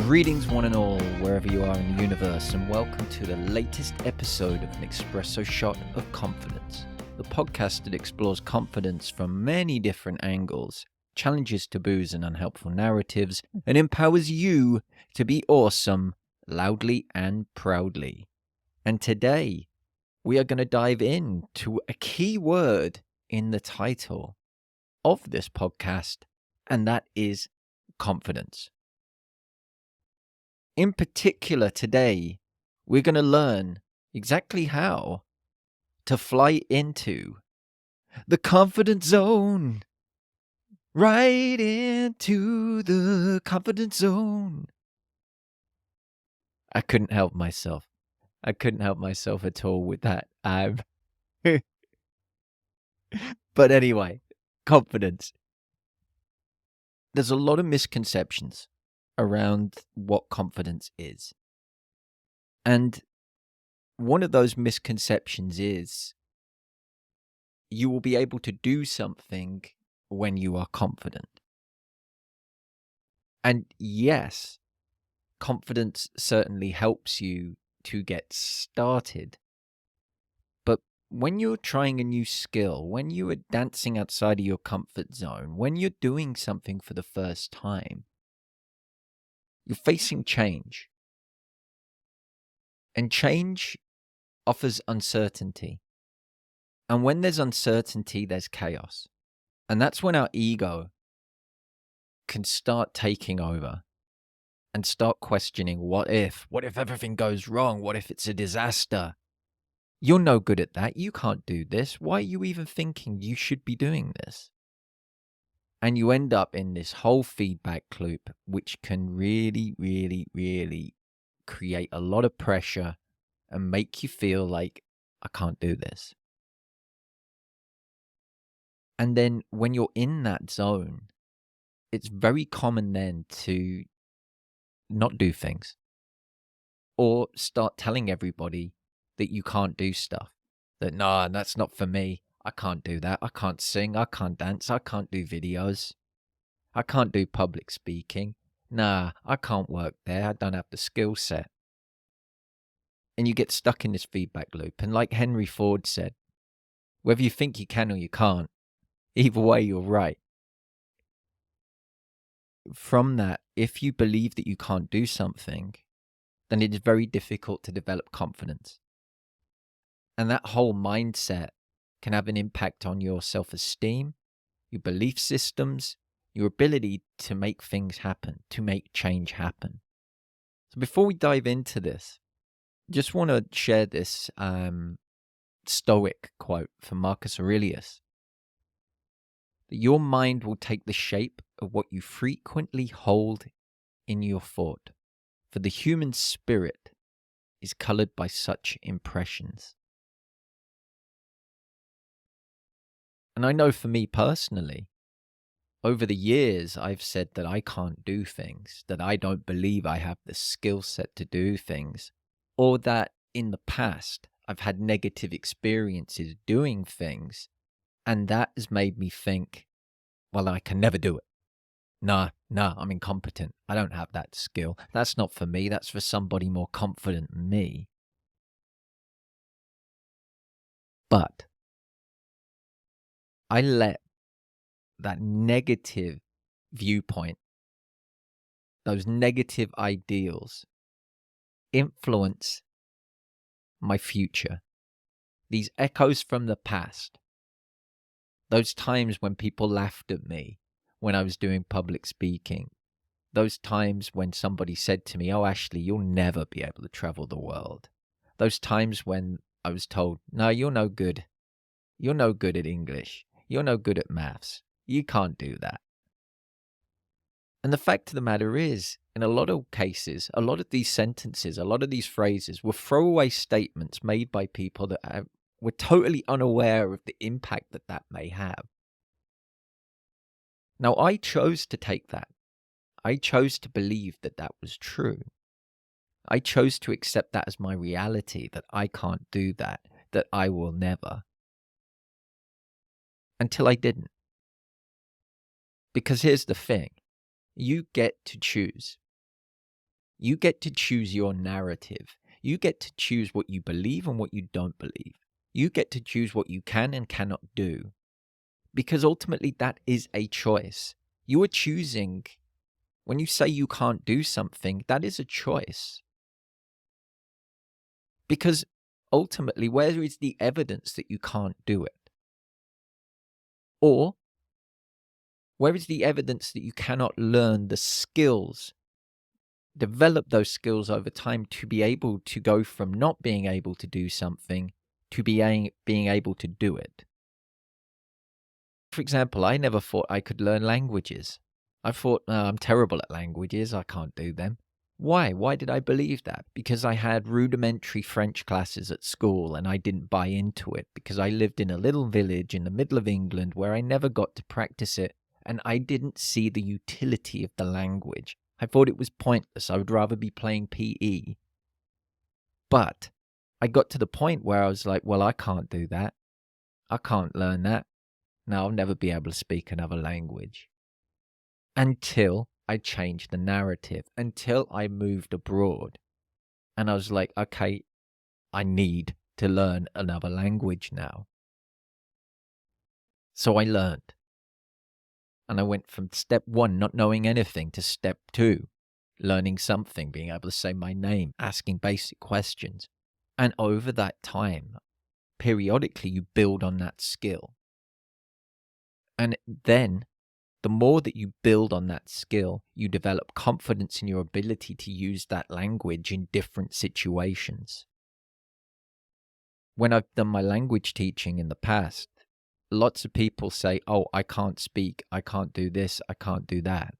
Greetings, one and all, wherever you are in the universe, and welcome to the latest episode of an Espresso Shot of Confidence, the podcast that explores confidence from many different angles, challenges taboos and unhelpful narratives, and empowers you to be awesome, loudly and proudly. And today, we are going to dive into a key word in the title of this podcast, and that is confidence. In particular, today, we're going to learn exactly how to fly into the confidence zone. Right into the confidence zone. I couldn't help myself. At all with that. But anyway, confidence. There's a lot of misconceptions around what confidence is. And one of those misconceptions is you will be able to do something when you are confident. And yes, confidence certainly helps you to get started. But when you're trying a new skill, when you are dancing outside of your comfort zone, when you're doing something for the first time, you're facing change. And change offers uncertainty. And when there's uncertainty, there's chaos. And that's when our ego can start taking over and start questioning, what if everything goes wrong? What if it's a disaster? You're no good at that. You can't do this. Why are you even thinking you should be doing this? And you end up in this whole feedback loop, which can really, really, really create a lot of pressure and make you feel like, I can't do this. And then when you're in that zone, it's very common then to not do things or start telling everybody that you can't do stuff. That, no, that's not for me. I can't do that. I can't sing. I can't dance. I can't do videos. I can't do public speaking. Nah, I can't work there. I don't have the skill set. And you get stuck in this feedback loop. And like Henry Ford said, whether you think you can or you can't, either way, you're right. From that, if you believe that you can't do something, then it is very difficult to develop confidence. And that whole mindset can have an impact on your self-esteem, your belief systems, your ability to make things happen, to make change happen. So before we dive into this, just want to share this Stoic quote from Marcus Aurelius. That your mind will take the shape of what you frequently hold in your thought, for the human spirit is colored by such impressions. And I know for me personally, over the years, I've said that I can't do things, that I don't believe I have the skill set to do things, or that in the past, I've had negative experiences doing things, and that has made me think, well, I can never do it. Nah, I'm incompetent. I don't have that skill. That's not for me. That's for somebody more confident than me. But I let that negative viewpoint, those negative ideals, influence my future. These echoes from the past, those times when people laughed at me when I was doing public speaking, those times when somebody said to me, oh, Ashley, you'll never be able to travel the world. Those times when I was told, no, you're no good. You're no good at English. You're no good at maths. You can't do that. And the fact of the matter is, in a lot of cases, a lot of these sentences, a lot of these phrases were throwaway statements made by people that were totally unaware of the impact that that may have. Now, I chose to take that. I chose to believe that that was true. I chose to accept that as my reality, that I can't do that, that I will never. Until I didn't. Because here's the thing. You get to choose. You get to choose your narrative. You get to choose what you believe and what you don't believe. You get to choose what you can and cannot do. Because ultimately that is a choice. You are choosing. When you say you can't do something, that is a choice. Because ultimately, where is the evidence that you can't do it? Or where is the evidence that you cannot learn the skills, develop those skills over time to be able to go from not being able to do something to being able to do it? For example, I never thought I could learn languages. I thought, I'm terrible at languages, I can't do them. Why? Why did I believe that? Because I had rudimentary French classes at school and I didn't buy into it because I lived in a little village in the middle of England where I never got to practice it and I didn't see the utility of the language. I thought it was pointless. I would rather be playing PE. But I got to the point where I was like, well, I can't do that. I can't learn that. No, I'll never be able to speak another language. Until I changed the narrative, until I moved abroad. And I was like, okay, I need to learn another language now. So I learned. And I went from step 1, not knowing anything, to step 2, learning something, being able to say my name, asking basic questions. And over that time, periodically you build on that skill. And then the more that you build on that skill, you develop confidence in your ability to use that language in different situations. When I've done my language teaching in the past, lots of people say, oh, I can't speak, I can't do this, I can't do that.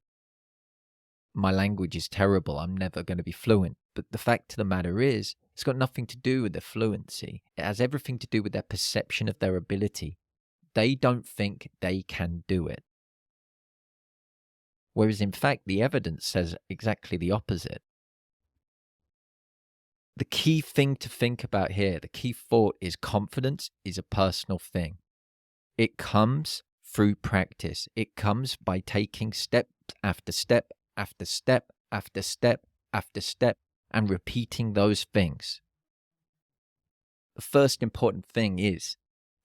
My language is terrible, I'm never going to be fluent. But the fact of the matter is, it's got nothing to do with their fluency. It has everything to do with their perception of their ability. They don't think they can do it. Whereas in fact, the evidence says exactly the opposite. The key thing to think about here, the key thought is confidence is a personal thing. It comes through practice. It comes by taking step after step after step after step after step and repeating those things. The first important thing is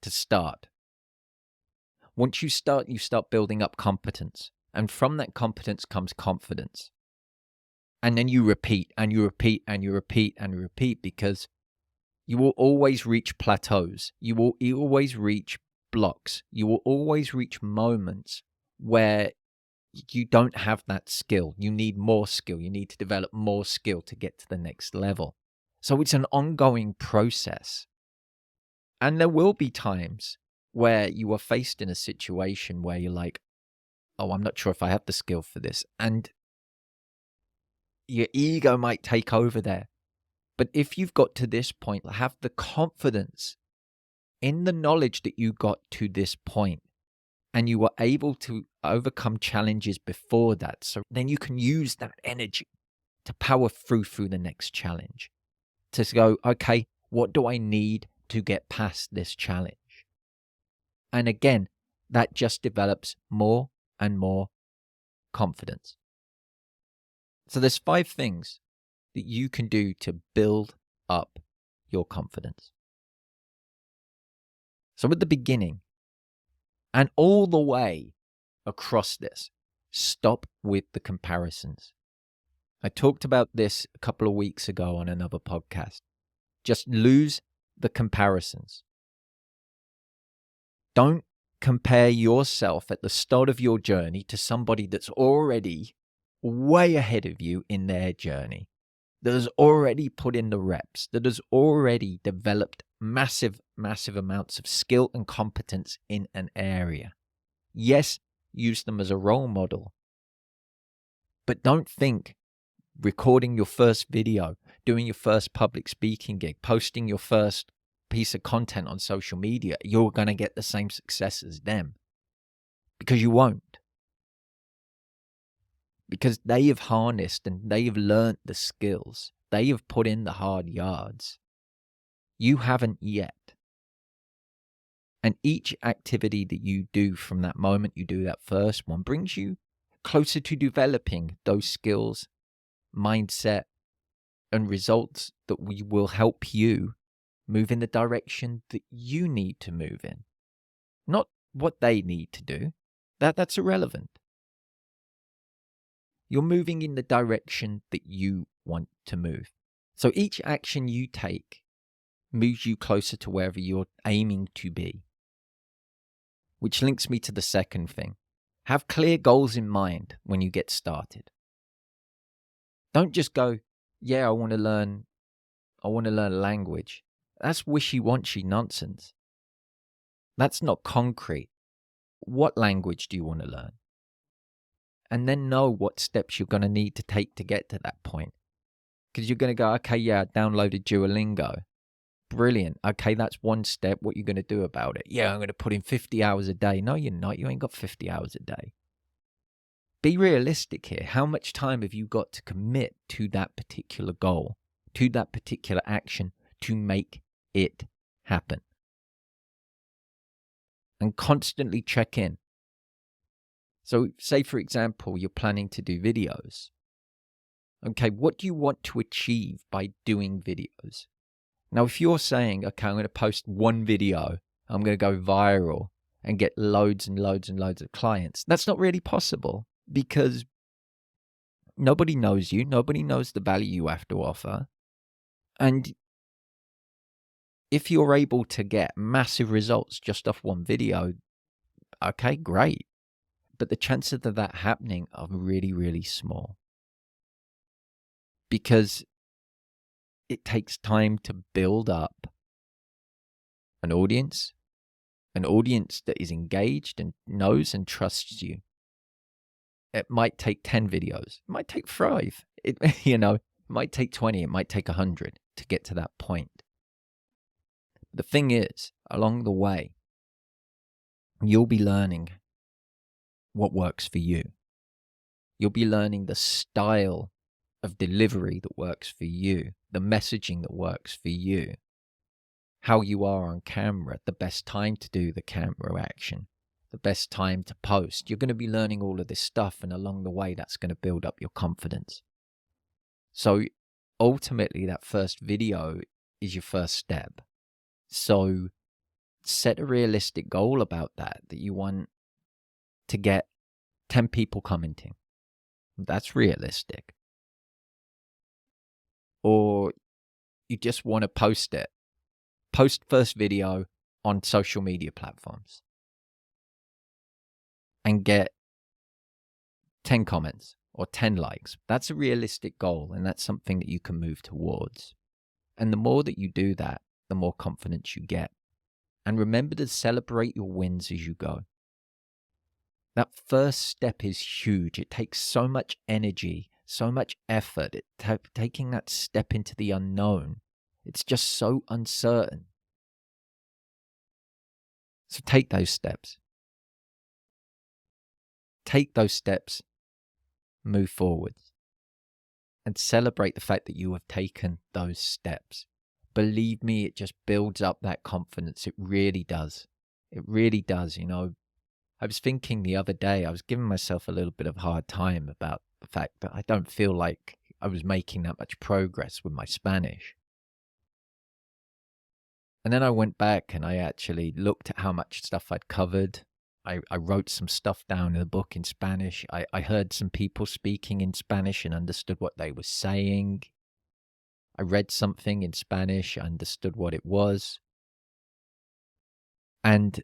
to start. Once you start building up competence. And from that competence comes confidence. And then you repeat and you repeat and you repeat and you repeat, because you will always reach plateaus. You will always reach blocks. You will always reach moments where you don't have that skill. You need more skill. You need to develop more skill to get to the next level. So it's an ongoing process. And there will be times where you are faced in a situation where you're like, oh, I'm not sure if I have the skill for this. And your ego might take over there. But if you've got to this point, have the confidence in the knowledge that you got to this point and you were able to overcome challenges before that. So then you can use that energy to power through the next challenge. To go, okay, what do I need to get past this challenge? And again, that just develops more and more confidence. So there's 5 things that you can do to build up your confidence. So at the beginning and all the way across this, stop with the comparisons. I talked about this a couple of weeks ago on another podcast. Just lose the comparisons. Don't compare yourself at the start of your journey to somebody that's already way ahead of you in their journey, that has already put in the reps, that has already developed massive amounts of skill and competence in an area. Yes, use them as a role model, but don't think recording your first video, doing your first public speaking gig, posting your first piece of content on social media, you're going to get the same success as them, because you won't. Because they have harnessed and they have learnt the skills. They have put in the hard yards. You haven't yet. And each activity that you do from that moment you do that first one brings you closer to developing those skills, mindset, and results that will help you move in the direction that you need to move in, not what they need to do. That's irrelevant. You're moving in the direction that you want to move. So each action you take moves you closer to wherever you're aiming to be. Which links me to the second thing. Have clear goals in mind when you get started. Don't just go, yeah, I want to learn a language. That's wishy-washy nonsense. That's not concrete. What language do you want to learn? And then know what steps you're going to need to take to get to that point. Because you're going to go, okay, yeah, I downloaded Duolingo. Brilliant. Okay, that's one step. What are you going to do about it? Yeah, I'm going to put in 50 hours a day. No, you're not. You ain't got 50 hours a day. Be realistic here. How much time have you got to commit to that particular goal, to that particular action to make it happen? And constantly check in. So say, for example, you're planning to do videos. Okay, what do you want to achieve by doing videos? Now, if you're saying, okay, I'm going to post one video, I'm going to go viral and get loads and loads and loads of clients, that's not really possible because nobody knows you. Nobody knows the value you have to offer. And if you're able to get massive results just off one video, okay, great. But the chances of that happening are really, really small. Because it takes time to build up an audience that is engaged and knows and trusts you. It might take 10 videos. It might take 5. It might take 20. It might take 100 to get to that point. The thing is, along the way, you'll be learning what works for you. You'll be learning the style of delivery that works for you, the messaging that works for you, how you are on camera, the best time to do the camera action, the best time to post. You're going to be learning all of this stuff, and along the way, that's going to build up your confidence. So ultimately, that first video is your first step. So set a realistic goal about that you want to get 10 people commenting. That's realistic. Or you just want to post it. Post first video on social media platforms and get 10 comments or 10 likes. That's a realistic goal, and that's something that you can move towards. And the more that you do that, the more confidence you get. And remember to celebrate your wins as you go. That first step is huge. It takes so much energy, so much effort. Taking that step into the unknown. It's just so uncertain. So take those steps. Take those steps, move forwards, and celebrate the fact that you have taken those steps. Believe me, it just builds up that confidence. It really does. It really does. I was thinking the other day, I was giving myself a little bit of a hard time about the fact that I don't feel like I was making that much progress with my Spanish. And then I went back and I actually looked at how much stuff I'd covered. I wrote some stuff down in the book in Spanish. I heard some people speaking in Spanish and understood what they were saying. I read something in Spanish, I understood what it was. And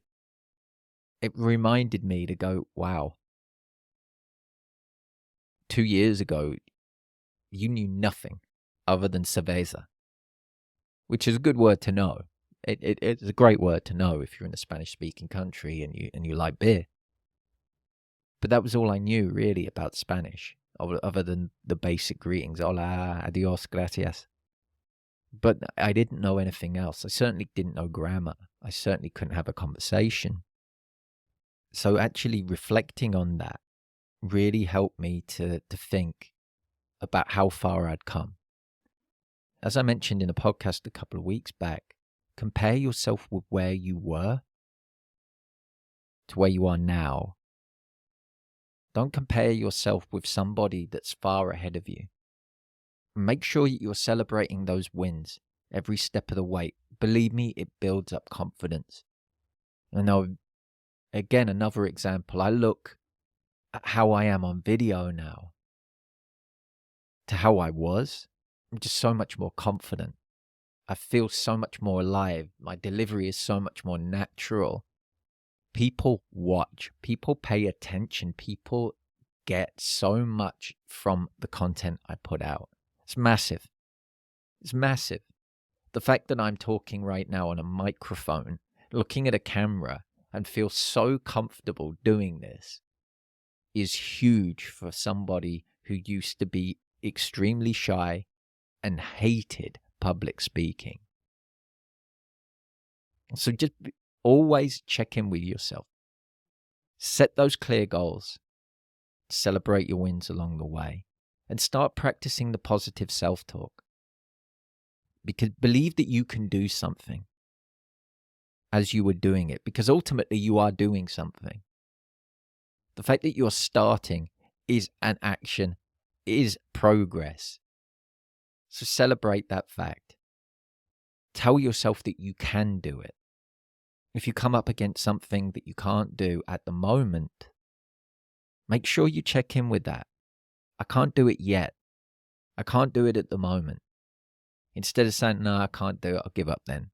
it reminded me to go, wow, 2 years ago, you knew nothing other than cerveza, which is a good word to know. It's a great word to know if you're in a Spanish-speaking country and you like beer. But that was all I knew, really, about Spanish, other than the basic greetings. Hola, adios, gracias. But I didn't know anything else. I certainly didn't know grammar. I certainly couldn't have a conversation. So actually reflecting on that really helped me to think about how far I'd come. As I mentioned in a podcast a couple of weeks back, compare yourself with where you were to where you are now. Don't compare yourself with somebody that's far ahead of you. Make sure that you're celebrating those wins every step of the way. Believe me, it builds up confidence. And now, again, another example. I look at how I am on video now to how I was. I'm just so much more confident. I feel so much more alive. My delivery is so much more natural. People watch, people pay attention, people get so much from the content I put out. It's massive. It's massive. The fact that I'm talking right now on a microphone, looking at a camera, and feel so comfortable doing this is huge for somebody who used to be extremely shy and hated public speaking. So just always check in with yourself. Set those clear goals. Celebrate your wins along the way. And start practicing the positive self-talk. Because believe that you can do something as you were doing it. Because ultimately you are doing something. The fact that you're starting is an action, is progress. So celebrate that fact. Tell yourself that you can do it. If you come up against something that you can't do at the moment, make sure you check in with that. I can't do it yet. I can't do it at the moment. Instead of saying, no, I can't do it, I'll give up then.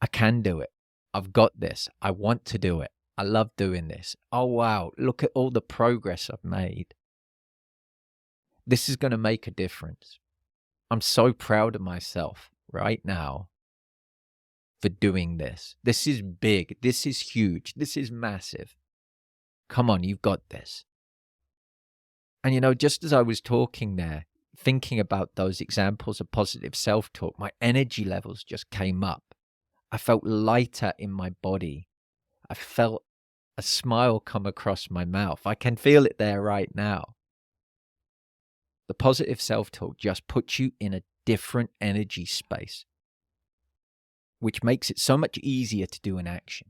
I can do it. I've got this. I want to do it. I love doing this. Oh, wow. Look at all the progress I've made. This is going to make a difference. I'm so proud of myself right now for doing this. This is big. This is huge. This is massive. Come on, you've got this. And just as I was talking there, thinking about those examples of positive self-talk, my energy levels just came up. I felt lighter in my body. I felt a smile come across my mouth. I can feel it there right now. The positive self-talk just puts you in a different energy space, which makes it so much easier to do an action.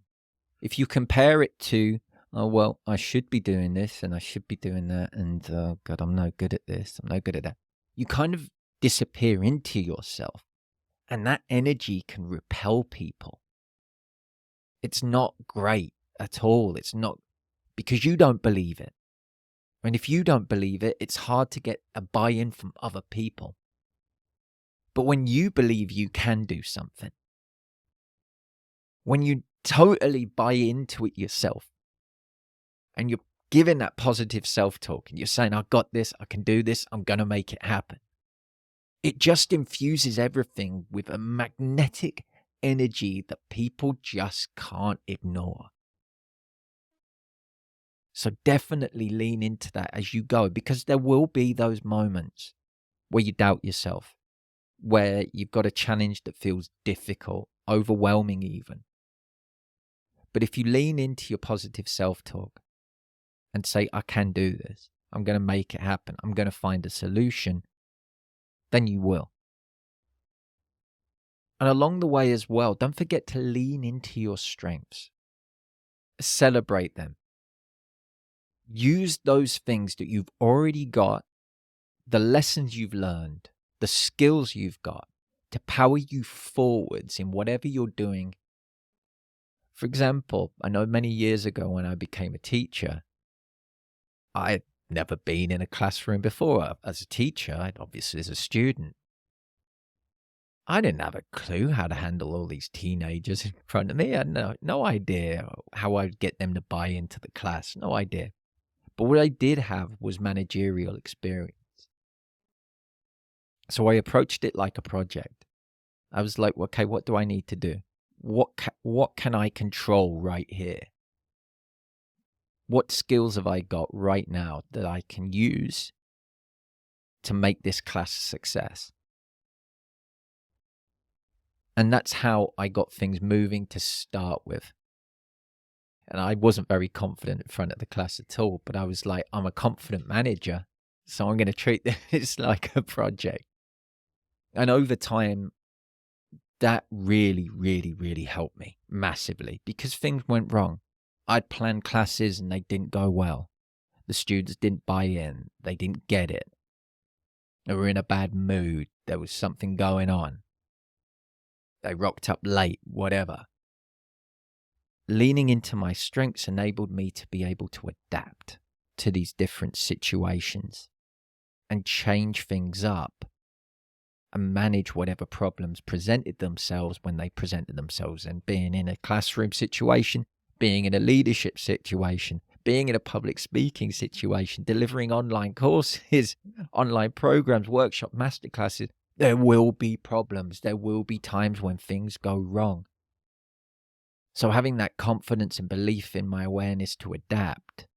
If you compare it to, oh, well, I should be doing this and I should be doing that, and oh, God, I'm no good at this, I'm no good at that. You kind of disappear into yourself, and that energy can repel people. It's not great at all. It's not, because you don't believe it. And if you don't believe it, it's hard to get a buy-in from other people. But when you believe you can do something, when you totally buy into it yourself, and you're giving that positive self-talk, and you're saying, I've got this, I can do this, I'm going to make it happen. It just infuses everything with a magnetic energy that people just can't ignore. So definitely lean into that as you go, because there will be those moments where you doubt yourself, where you've got a challenge that feels difficult, overwhelming even. But if you lean into your positive self-talk and say, I can do this, I'm going to make it happen, I'm going to find a solution, then you will. And along the way as well, don't forget to lean into your strengths. Celebrate them. Use those things that you've already got, the lessons you've learned, the skills you've got to power you forwards in whatever you're doing. For example, I know many years ago when I became a teacher, I'd never been in a classroom before. As a teacher, obviously as a student, I didn't have a clue how to handle all these teenagers in front of me. I had no idea how I'd get them to buy into the class. No idea. But what I did have was managerial experience. So I approached it like a project. I was like, okay, what do I need to do? What can I control right here? What skills have I got right now that I can use to make this class a success? And that's how I got things moving to start with. And I wasn't very confident in front of the class at all, but I was like, I'm a confident manager, so I'm going to treat this like a project. And over time, that really, really, really helped me massively, because things went wrong. I'd planned classes and they didn't go well. The students didn't buy in. They didn't get it. They were in a bad mood. There was something going on. They rocked up late, whatever. Leaning into my strengths enabled me to be able to adapt to these different situations and change things up and manage whatever problems presented themselves when they presented themselves. And being in a classroom situation, being in a leadership situation, being in a public speaking situation, delivering online courses, online programs, workshop, masterclasses, there will be problems. There will be times when things go wrong. So having that confidence and belief in my awareness to adapt,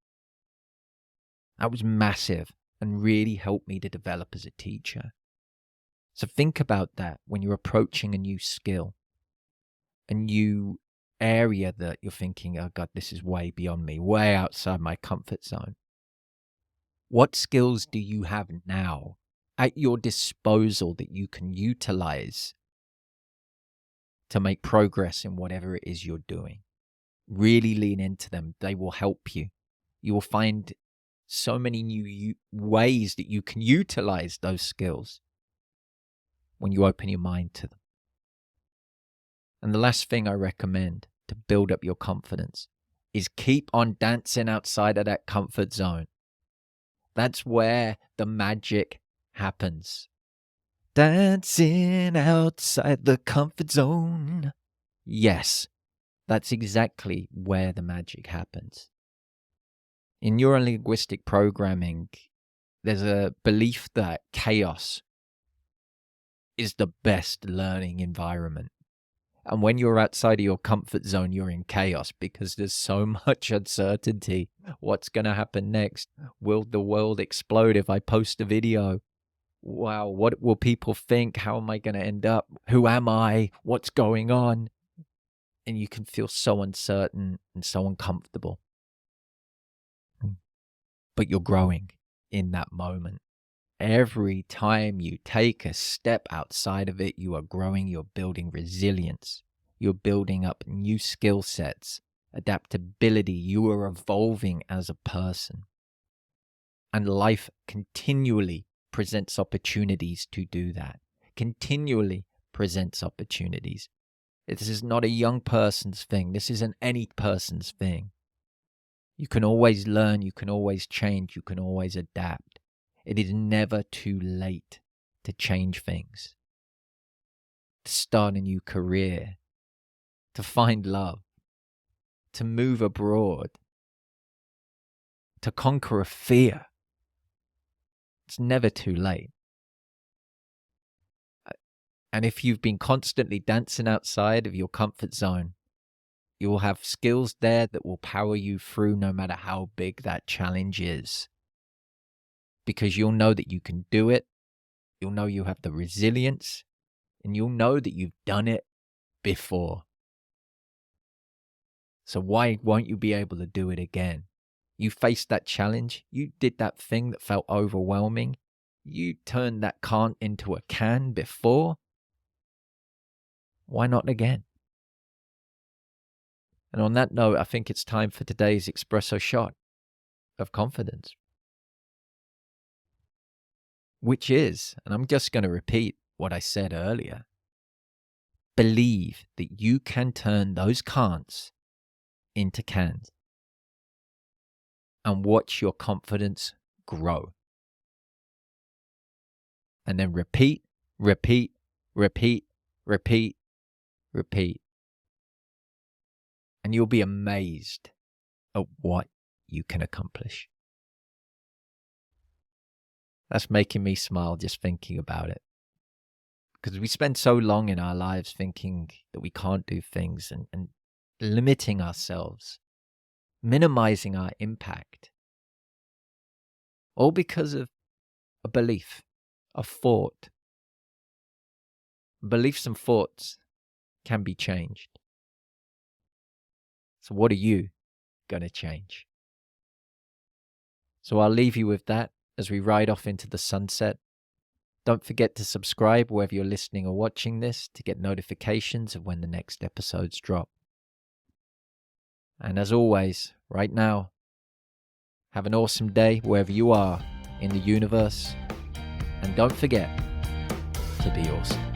that was massive and really helped me to develop as a teacher. So think about that when you're approaching a new skill, a new area that you're thinking, oh God, this is way beyond me, way outside my comfort zone. What skills do you have now at your disposal that you can utilize to make progress in whatever it is you're doing? Really lean into them. They will help you. You will find so many new ways that you can utilize those skills when you open your mind to them. And the last thing I recommend to build up your confidence is keep on dancing outside of that comfort zone. That's where the magic happens. Dancing outside the comfort zone. Yes, that's exactly where the magic happens. In neurolinguistic programming, there's a belief that chaos is the best learning environment. And when you're outside of your comfort zone, you're in chaos because there's so much uncertainty. What's going to happen next? Will the world explode if I post a video? Wow, what will people think? How am I going to end up? Who am I? What's going on? And you can feel so uncertain and so uncomfortable. But you're growing in that moment. Every time you take a step outside of it, you are growing, you're building resilience, you're building up new skill sets, adaptability, you are evolving as a person. And life continually presents opportunities to do that, continually presents opportunities. This is not a young person's thing, this isn't any person's thing. You can always learn, you can always change, you can always adapt. It is never too late to change things, to start a new career, to find love, to move abroad, to conquer a fear. It's never too late. And if you've been constantly dancing outside of your comfort zone, you will have skills there that will power you through no matter how big that challenge is. Because you'll know that you can do it, you'll know you have the resilience, and you'll know that you've done it before. So why won't you be able to do it again? You faced that challenge, you did that thing that felt overwhelming, you turned that can't into a can before. Why not again? And on that note, I think it's time for today's espresso shot of confidence. Which is, and I'm just going to repeat what I said earlier, believe that you can turn those can'ts into cans and watch your confidence grow. And then repeat, repeat, repeat, repeat, repeat. And you'll be amazed at what you can accomplish. That's making me smile just thinking about it. Because we spend so long in our lives thinking that we can't do things and limiting ourselves, minimizing our impact. All because of a belief, a thought. Beliefs and thoughts can be changed. So what are you going to change? So I'll leave you with that as we ride off into the sunset. Don't forget to subscribe wherever you're listening or watching this to get notifications of when the next episodes drop. And as always, right now, have an awesome day wherever you are in the universe. And don't forget to be awesome.